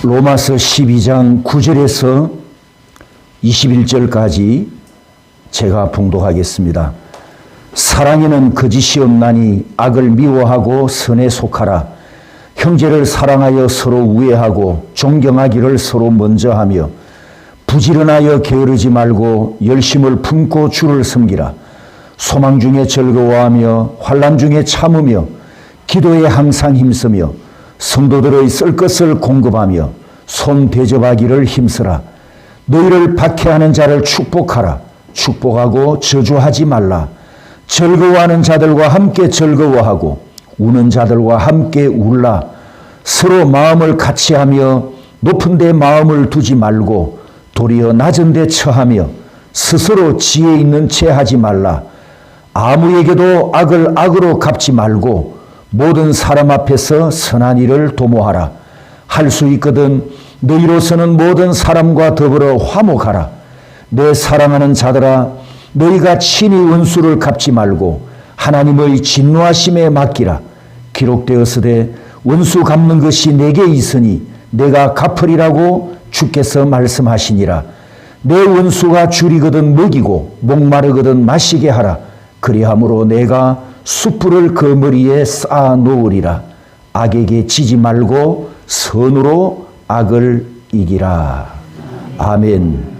로마서 12장 9절에서 21절까지 제가 봉독하겠습니다. 사랑에는 거짓이 없나니 악을 미워하고 선에 속하라. 형제를 사랑하여 서로 우애하고 존경하기를 서로 먼저 하며 부지런하여 게으르지 말고 열심을 품고 주를 섬기라. 소망 중에 즐거워하며 환난 중에 참으며 기도에 항상 힘쓰며 성도들의 쓸 것을 공급하며 손 대접하기를 힘쓰라. 너희를 박해하는 자를 축복하라. 축복하고 저주하지 말라. 즐거워하는 자들과 함께 즐거워하고 우는 자들과 함께 울라. 서로 마음을 같이하며 높은 데 마음을 두지 말고 도리어 낮은 데 처하며 스스로 지혜 있는 채 하지 말라. 아무에게도 악을 악으로 갚지 말고 모든 사람 앞에서 선한 일을 도모하라. 할 수 있거든 너희로서는 모든 사람과 더불어 화목하라. 내 사랑하는 자들아, 너희가 친히 원수를 갚지 말고 하나님의 진노하심에 맡기라. 기록되었으되 원수 갚는 것이 내게 있으니 내가 갚으리라고 주께서 말씀하시니라. 내 원수가 줄이거든 먹이고 목마르거든 마시게 하라. 그리함으로 내가 숯불을 그 머리에 쌓아 놓으리라. 악에게 지지 말고 선으로 악을 이기라. 아멘.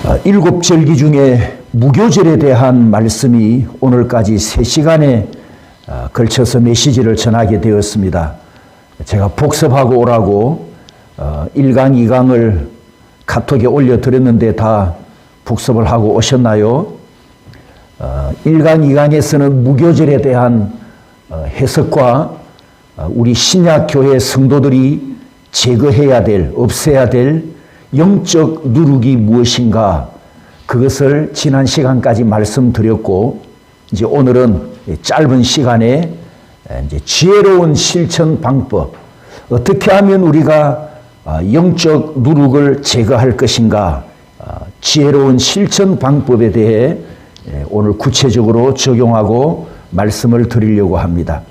7절기 중에 무교절에 대한 말씀이 오늘까지 3시간에 걸쳐서 메시지를 전하게 되었습니다. 제가 복습하고 오라고 1강, 2강을 카톡에 올려드렸는데 다 복습을 하고 오셨나요? 1강, 2강에서는 무교절에 대한 해석과 우리 신약교회 성도들이 제거해야 될, 없애야 될 영적 누룩이 무엇인가, 그것을 지난 시간까지 말씀드렸고, 이제 오늘은 짧은 시간에 이제 지혜로운 실천 방법, 어떻게 하면 우리가 영적 누룩을 제거할 것인가, 지혜로운 실천 방법에 대해 오늘 구체적으로 적용하고 말씀을 드리려고 합니다.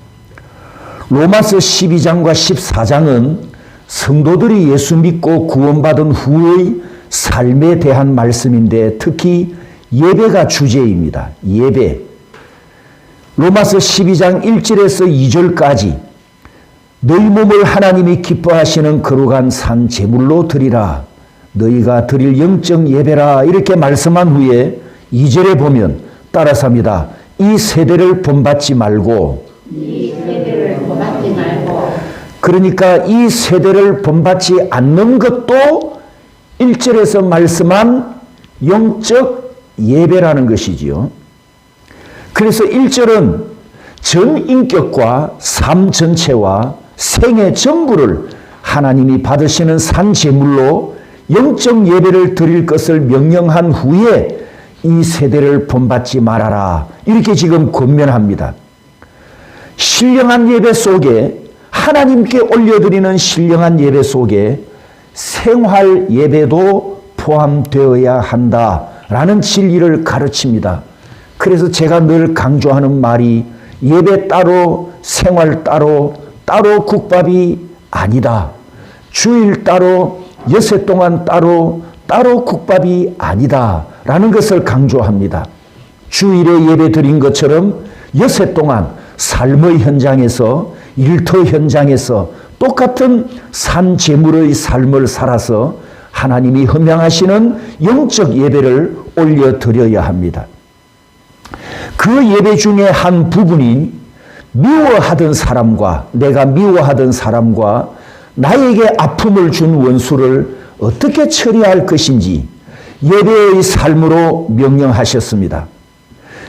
로마서 12장과 14장은 성도들이 예수 믿고 구원받은 후의 삶에 대한 말씀인데 특히 예배가 주제입니다. 예배. 로마서 12장 1절에서 2절까지 너희 몸을 하나님이 기뻐하시는 거룩한 산 제물로 드리라. 너희가 드릴 영적 예배라. 이렇게 말씀한 후에 2절에 보면 따라서 합니다. 이 세대를 본받지 말고. 그러니까 이 세대를 본받지 않는 것도 1절에서 말씀한 영적 예배라는 것이지요. 그래서 1절은 전 인격과 삶 전체와 생애 전부를 하나님이 받으시는 산 제물로 영적 예배를 드릴 것을 명령한 후에 이 세대를 본받지 말아라. 이렇게 지금 권면합니다. 신령한 예배 속에, 하나님께 올려드리는 신령한 예배 속에 생활 예배도 포함되어야 한다라는 진리를 가르칩니다. 그래서 제가 늘 강조하는 말이 예배 따로 생활 따로 국밥이 아니다. 주일 따로 엿새 동안 따로 국밥이 아니다 라는 것을 강조합니다. 주일에 예배 드린 것처럼 엿새 동안 삶의 현장에서, 일터 현장에서 똑같은 산 제물의 삶을 살아서 하나님이 헌명하시는 영적 예배를 올려드려야 합니다. 그 예배 중에 한 부분인 미워하던 사람과, 내가 미워하던 사람과 나에게 아픔을 준 원수를 어떻게 처리할 것인지 예배의 삶으로 명령하셨습니다.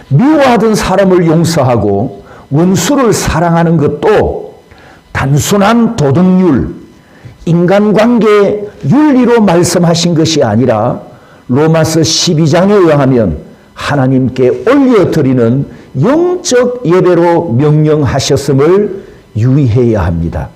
미워하던 사람을 용서하고 원수를 사랑하는 것도 단순한 도덕률, 인간관계 윤리로 말씀하신 것이 아니라 로마서 12장에 의하면 하나님께 올려드리는 영적 예배로 명령하셨음을 유의해야 합니다.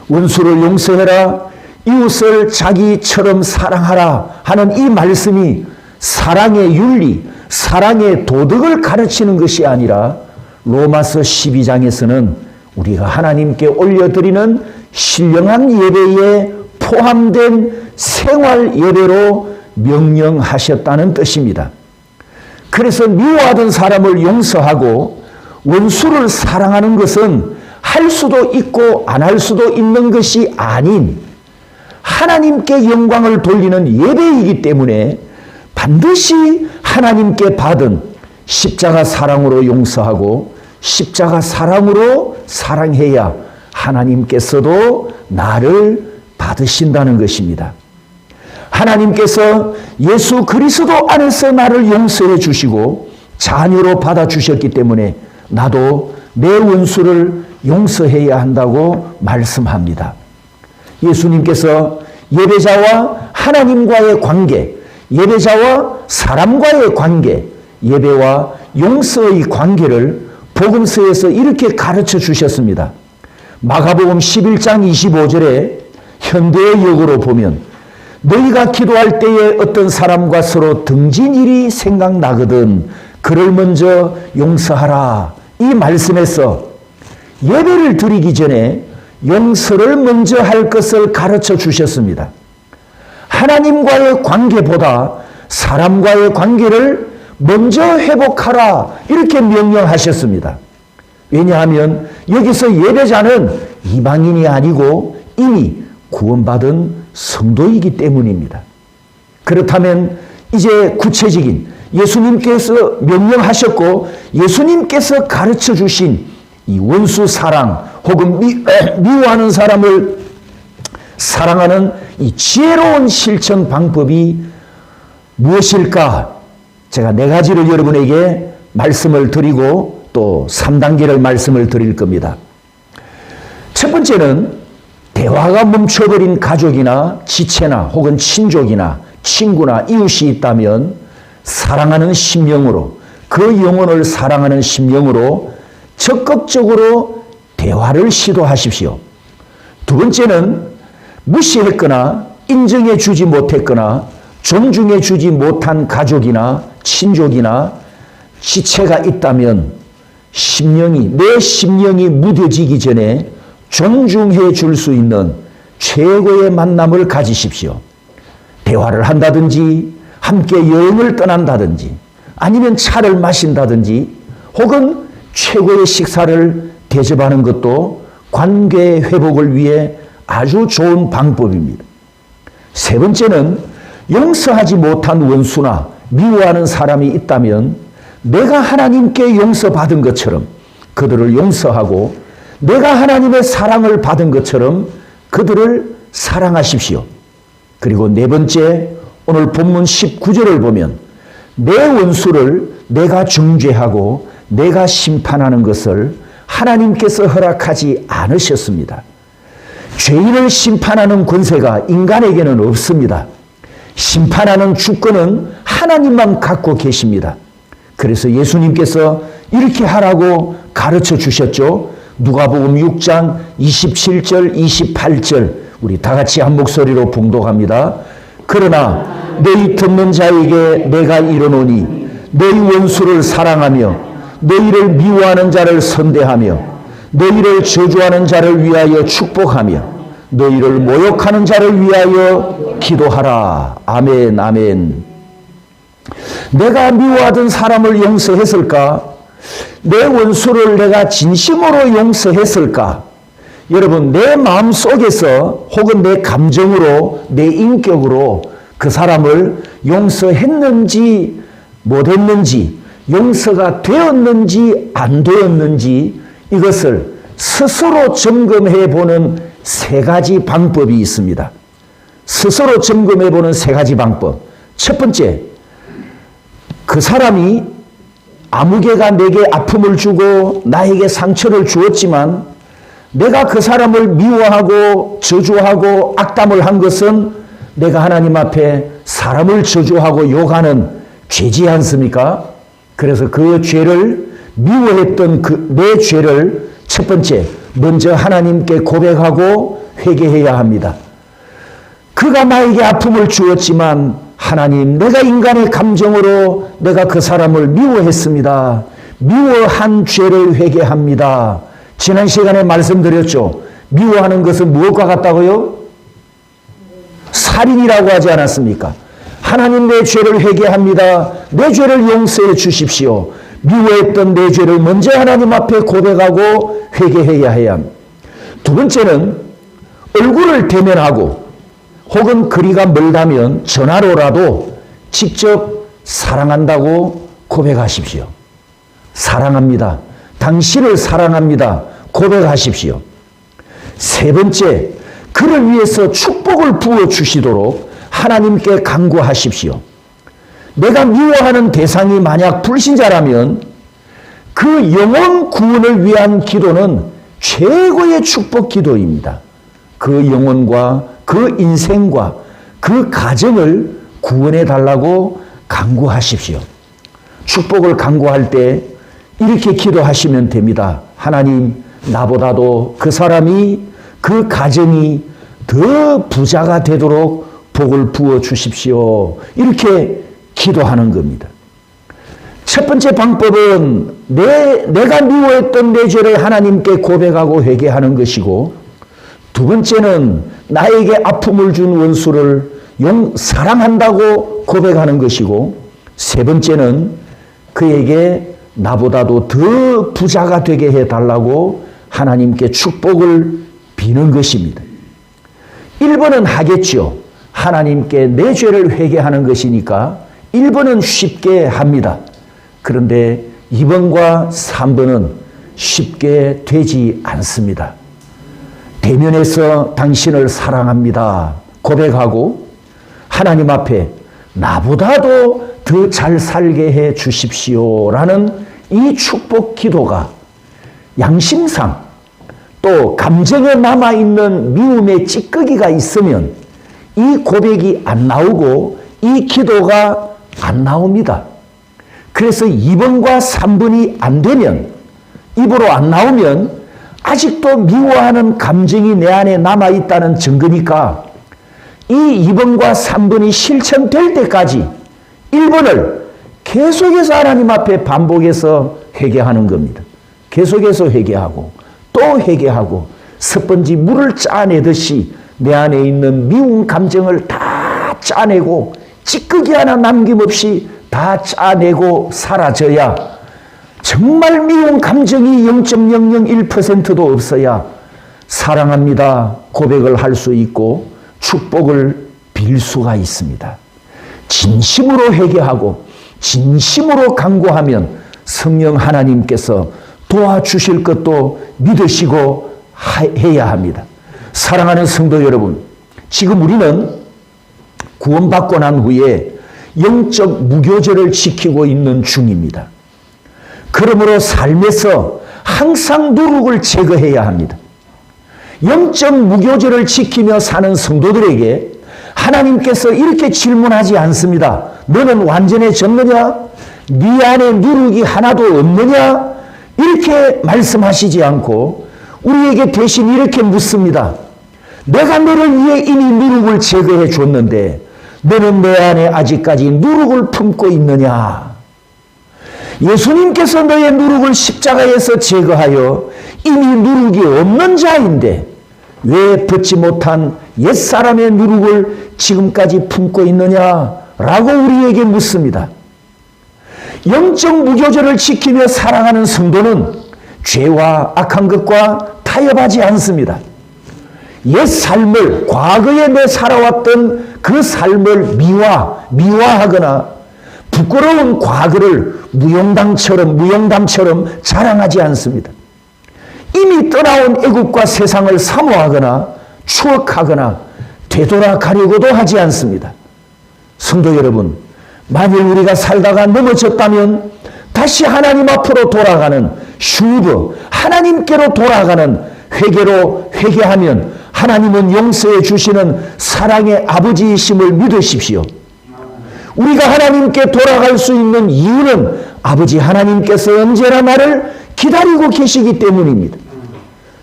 원수를 용서해라, 이웃을 자기처럼 사랑하라 하는 이 말씀이 사랑의 윤리, 사랑의 도덕을 가르치는 것이 아니라 로마서 12장에서는 우리가 하나님께 올려드리는 신령한 예배에 포함된 생활 예배로 명령하셨다는 뜻입니다. 그래서 미워하던 사람을 용서하고 원수를 사랑하는 것은 할 수도 있고 안 할 수도 있는 것이 아닌 하나님께 영광을 돌리는 예배이기 때문에 반드시 하나님께 받은 십자가 사랑으로 용서하고 십자가 사랑으로 사랑해야 하나님께서도 나를 받으신다는 것입니다. 하나님께서 예수 그리스도 안에서 나를 용서해 주시고 자녀로 받아주셨기 때문에 나도 내 원수를 용서해야 한다고 말씀합니다. 예수님께서 예배자와 하나님과의 관계, 예배자와 사람과의 관계, 예배와 용서의 관계를 복음서에서 이렇게 가르쳐 주셨습니다. 마가복음 11장 25절에 현대의 역으로 보면 너희가 기도할 때에 어떤 사람과 서로 등진 일이 생각나거든 그를 먼저 용서하라. 이 말씀에서 예배를 드리기 전에 용서를 먼저 할 것을 가르쳐 주셨습니다. 하나님과의 관계보다 사람과의 관계를 먼저 회복하라 이렇게 명령하셨습니다. 왜냐하면 여기서 예배자는 이방인이 아니고 이미 구원받은 성도이기 때문입니다. 그렇다면 이제 구체적인 예수님께서 명령하셨고 예수님께서 가르쳐 주신 이 원수 사랑 혹은 미워하는 사람을 사랑하는 이 지혜로운 실천 방법이 무엇일까? 제가 4가지를 여러분에게 말씀을 드리고 또 3단계를 말씀을 드릴 겁니다. 첫 번째는 대화가 멈춰버린 가족이나 지체나 혹은 친족이나 친구나 이웃이 있다면 사랑하는 심령으로 그 영혼을 사랑하는 심령으로 적극적으로 대화를 시도하십시오. 두 번째는 무시했거나 인정해 주지 못했거나 존중해 주지 못한 가족이나 친족이나 지체가 있다면 내 심령이 무뎌지기 전에 존중해 줄 수 있는 최고의 만남을 가지십시오. 대화를 한다든지 함께 여행을 떠난다든지 아니면 차를 마신다든지 혹은 최고의 식사를 대접하는 것도 관계 회복을 위해 아주 좋은 방법입니다. 세 번째는 용서하지 못한 원수나 미워하는 사람이 있다면 내가 하나님께 용서받은 것처럼 그들을 용서하고 내가 하나님의 사랑을 받은 것처럼 그들을 사랑하십시오. 그리고 네 번째, 오늘 본문 19절을 보면 내 원수를 내가 중죄하고 내가 심판하는 것을 하나님께서 허락하지 않으셨습니다. 죄인을 심판하는 권세가 인간에게는 없습니다. 심판하는 주권은 하나님만 갖고 계십니다. 그래서 예수님께서 이렇게 하라고 가르쳐 주셨죠. 누가복음 6장 27절 28절 우리 다 같이 한 목소리로 봉독합니다. 그러나 너희 듣는 자에게 내가 이르노니 너희 원수를 사랑하며 너희를 미워하는 자를 선대하며 너희를 저주하는 자를 위하여 축복하며 너희를 모욕하는 자를 위하여 기도하라. 아멘 아멘. 내가 미워하던 사람을 용서했을까? 내 원수를 내가 진심으로 용서했을까? 여러분, 내 마음 속에서 혹은 내 감정으로 내 인격으로 그 사람을 용서했는지 못했는지 용서가 되었는지 안 되었는지 이것을 스스로 점검해 보는 3가지 방법이 있습니다. 스스로 점검해 보는 3가지 방법. 첫 번째, 그 사람이 아무개가 내게 아픔을 주고 나에게 상처를 주었지만 내가 그 사람을 미워하고 저주하고 악담을 한 것은 내가 하나님 앞에 사람을 저주하고 욕하는 죄지 않습니까? 그래서 그 죄를 미워했던 내 죄를 첫 번째 먼저 하나님께 고백하고 회개해야 합니다. 그가 나에게 아픔을 주었지만 하나님, 내가 인간의 감정으로 내가 그 사람을 미워했습니다. 미워한 죄를 회개합니다. 지난 시간에 말씀드렸죠. 미워하는 것은 무엇과 같다고요? 살인이라고 하지 않았습니까? 하나님, 내 죄를 회개합니다. 내 죄를 용서해 주십시오. 미워했던 내 죄를 먼저 하나님 앞에 고백하고 회개해야 해야 합니다. 두 번째는 얼굴을 대면하고 혹은 거리가 멀다면 전화로라도 직접 사랑한다고 고백하십시오. 사랑합니다. 당신을 사랑합니다. 고백하십시오. 세 번째, 그를 위해서 축복을 부어주시도록 하나님께 간구하십시오. 내가 미워하는 대상이 만약 불신자라면 그 영혼 구원을 위한 기도는 최고의 축복 기도입니다. 그 영혼과 그 인생과 그 가정을 구원해 달라고 간구하십시오. 축복을 간구할 때 이렇게 기도하시면 됩니다. 하나님, 나보다도 그 사람이, 그 가정이 더 부자가 되도록 복을 부어 주십시오. 이렇게 기도하는 겁니다. 첫 번째 방법은 내가 미워했던 내 죄를 하나님께 고백하고 회개하는 것이고, 두 번째는 나에게 아픔을 준 원수를 사랑한다고 고백하는 것이고, 세 번째는 그에게 나보다도 더 부자가 되게 해달라고 하나님께 축복을 비는 것입니다. 1번은 하겠죠. 하나님께 내 죄를 회개하는 것이니까 1번은 쉽게 합니다. 그런데 2번과 3번은 쉽게 되지 않습니다. 대면해서 당신을 사랑합니다 고백하고 하나님 앞에 나보다도 더 잘 살게 해 주십시오라는 이 축복 기도가 양심상 또 감정에 남아있는 미움의 찌꺼기가 있으면 이 고백이 안 나오고 이 기도가 안 나옵니다. 그래서 2번과 3번이 안 되면, 입으로 안 나오면 아직도 미워하는 감정이 내 안에 남아있다는 증거니까 이 2번과 3번이 실천될 때까지 1번을 계속해서 하나님 앞에 반복해서 회개하는 겁니다. 계속해서 회개하고 또 회개하고 스펀지 물을 짜내듯이 내 안에 있는 미운 감정을 다 짜내고 찌꺼기 하나 남김없이 다 짜내고 사라져야, 정말 미운 감정이 0.001%도 없어야 사랑합니다 고백을 할 수 있고 축복을 빌 수가 있습니다. 진심으로 회개하고 진심으로 간구하면 성령 하나님께서 도와주실 것도 믿으시고 해야 합니다. 사랑하는 성도 여러분, 지금 우리는 구원받고 난 후에 영적 무교제를 지키고 있는 중입니다. 그러므로 삶에서 항상 누룩을 제거해야 합니다. 영적 무교제를 지키며 사는 성도들에게 하나님께서 이렇게 질문하지 않습니다. 너는 완전해졌느냐? 네 안에 누룩이 하나도 없느냐? 이렇게 말씀하시지 않고 우리에게 대신 이렇게 묻습니다. 내가 너를 위해 이미 누룩을 제거해 줬는데 너는 내 안에 아직까지 누룩을 품고 있느냐? 예수님께서 너의 누룩을 십자가에서 제거하여 이미 누룩이 없는 자인데 왜 벗지 못한 옛사람의 누룩을 지금까지 품고 있느냐라고 우리에게 묻습니다. 영적 무교제를 지키며 살아가는 성도는 죄와 악한 것과 타협하지 않습니다. 옛 삶을, 과거에 내 살아왔던 그 삶을 미화하거나 부끄러운 과거를 무용담처럼 자랑하지 않습니다. 이미 떠나온 애국과 세상을 사모하거나 추억하거나 되돌아가려고도 하지 않습니다. 성도 여러분, 만일 우리가 살다가 넘어졌다면 다시 하나님 앞으로 돌아가는 슈브, 하나님께로 돌아가는 회개로 회개하면 하나님은 용서해 주시는 사랑의 아버지이심을 믿으십시오. 우리가 하나님께 돌아갈 수 있는 이유는 아버지 하나님께서 언제나 나를 기다리고 계시기 때문입니다.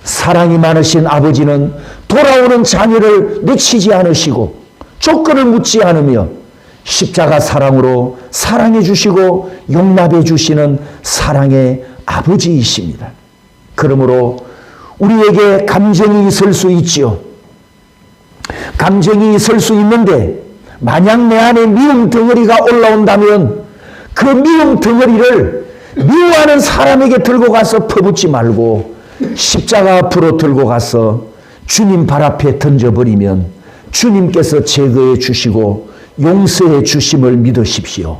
사랑이 많으신 아버지는 돌아오는 자녀를 놓치지 않으시고 조건을 묻지 않으며 십자가 사랑으로 사랑해 주시고 용납해 주시는 사랑의 아버지이십니다. 그러므로 우리에게 감정이 있을 수 있지요. 감정이 있을 수 있는데 만약 내 안에 미움 덩어리가 올라온다면 그 미움 덩어리를 미워하는 사람에게 들고 가서 퍼붓지 말고 십자가 앞으로 들고 가서 주님 발 앞에 던져버리면 주님께서 제거해 주시고 용서해 주심을 믿으십시오.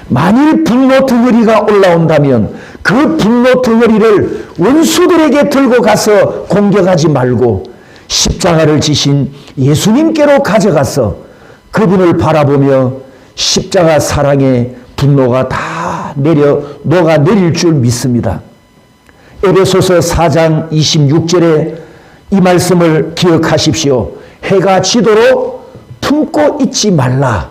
만일 분노 덩어리가 올라온다면 그 분노 덩어리를 원수들에게 들고 가서 공격하지 말고 십자가를 지신 예수님께로 가져가서 그분을 바라보며 십자가 사랑의 분노가 다 녹아내릴 줄 믿습니다. 에베소서 4장 26절에 이 말씀을 기억하십시오. 해가 지도록 품고 있지 말라.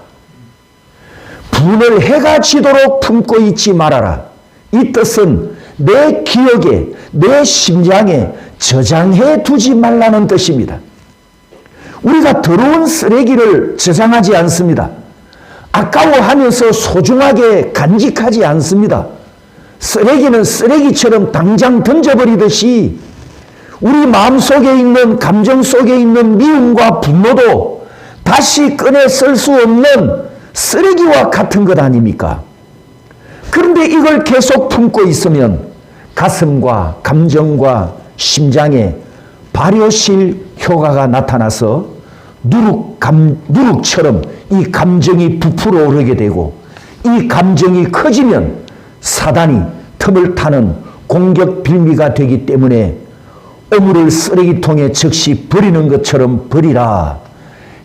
분을 해가 지도록 품고 있지 말아라. 이 뜻은 내 기억에, 내 심장에 저장해 두지 말라는 뜻입니다. 우리가 더러운 쓰레기를 저장하지 않습니다. 아까워하면서 소중하게 간직하지 않습니다. 쓰레기는 쓰레기처럼 당장 던져버리듯이 우리 마음속에 있는, 감정 속에 있는 미움과 분노도 다시 꺼내 쓸 수 없는 쓰레기와 같은 것 아닙니까? 그런데 이걸 계속 품고 있으면 가슴과 감정과 심장에 발효실 효과가 나타나서 누룩처럼 이 감정이 부풀어 오르게 되고 이 감정이 커지면 사단이 틈을 타는 공격 빌미가 되기 때문에 오물을 쓰레기통에 즉시 버리는 것처럼 버리라.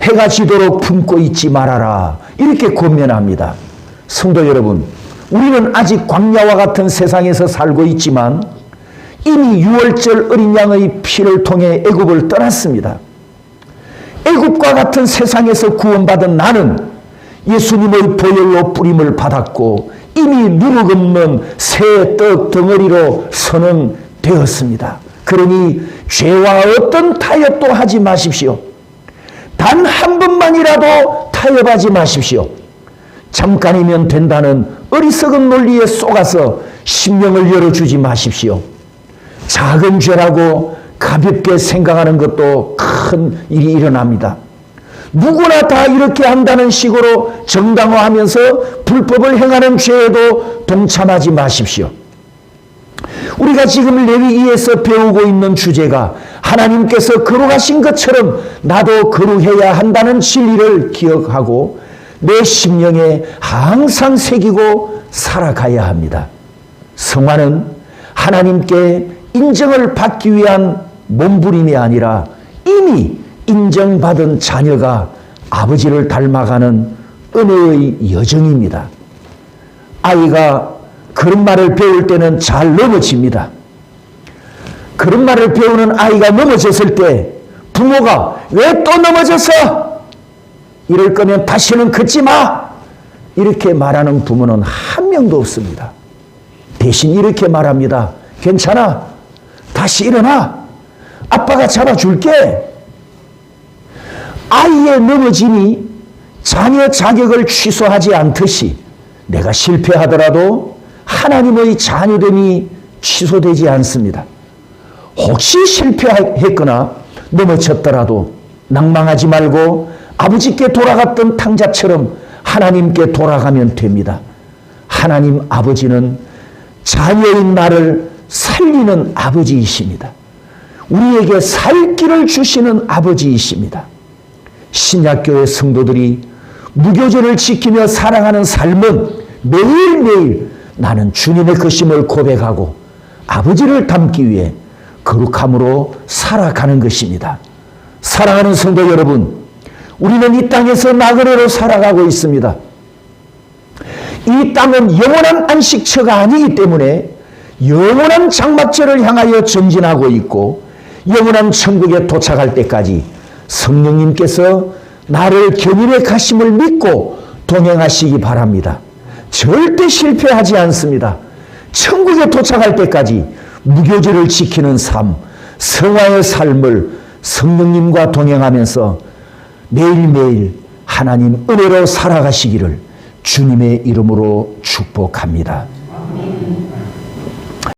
해가 지도록 품고 있지 말아라. 이렇게 권면합니다. 성도 여러분, 우리는 아직 광야와 같은 세상에서 살고 있지만 이미 6월절 어린 양의 피를 통해 애굽을 떠났습니다. 애굽과 같은 세상에서 구원받은 나는 예수님의 보혈로 뿌림을 받았고 이미 누룩 없는 새 떡 덩어리로 선언되었습니다. 그러니 죄와 어떤 타협도 하지 마십시오. 단 한 번만이라도 타협하지 마십시오. 잠깐이면 된다는 어리석은 논리에 속아서 심령을 열어주지 마십시오. 작은 죄라고 가볍게 생각하는 것도 큰 일이 일어납니다. 누구나 다 이렇게 한다는 식으로 정당화하면서 불법을 행하는 죄에도 동참하지 마십시오. 우리가 지금 레위기에서 배우고 있는 주제가 하나님께서 거룩하신 것처럼 나도 거룩해야 한다는 진리를 기억하고 내 심령에 항상 새기고 살아가야 합니다. 성화는 하나님께 인정을 받기 위한 몸부림이 아니라 이미 인정받은 자녀가 아버지를 닮아가는 은혜의 여정입니다. 아이가 그런 말을 배울 때는 잘 넘어집니다. 그런 말을 배우는 아이가 넘어졌을 때 부모가 왜 또 넘어졌어? 이럴 거면 다시는 걷지 마! 이렇게 말하는 부모는 한 명도 없습니다. 대신 이렇게 말합니다. 괜찮아. 다시 일어나. 아빠가 잡아줄게. 아이의 넘어짐이 자녀 자격을 취소하지 않듯이 내가 실패하더라도 하나님의 자녀됨이 취소되지 않습니다. 혹시 실패했거나 넘어졌더라도 낭망하지 말고 아버지께 돌아갔던 탕자처럼 하나님께 돌아가면 됩니다. 하나님 아버지는 자녀인 나를 살리는 아버지이십니다. 우리에게 살 길을 주시는 아버지이십니다. 신약교회 성도들이 무교절을 지키며 살아가는 삶은 매일매일 나는 주님의 것임을 고백하고 아버지를 닮기 위해 거룩함으로 살아가는 것입니다. 사랑하는 성도 여러분, 우리는 이 땅에서 나그네로 살아가고 있습니다. 이 땅은 영원한 안식처가 아니기 때문에 영원한 장막절을 향하여 전진하고 있고 영원한 천국에 도착할 때까지 성령님께서 나를 견인해 가심을 믿고 동행하시기 바랍니다. 절대 실패하지 않습니다. 천국에 도착할 때까지 무교절을 지키는 삶, 성화의 삶을 성령님과 동행하면서 매일매일 하나님 은혜로 살아가시기를 주님의 이름으로 축복합니다.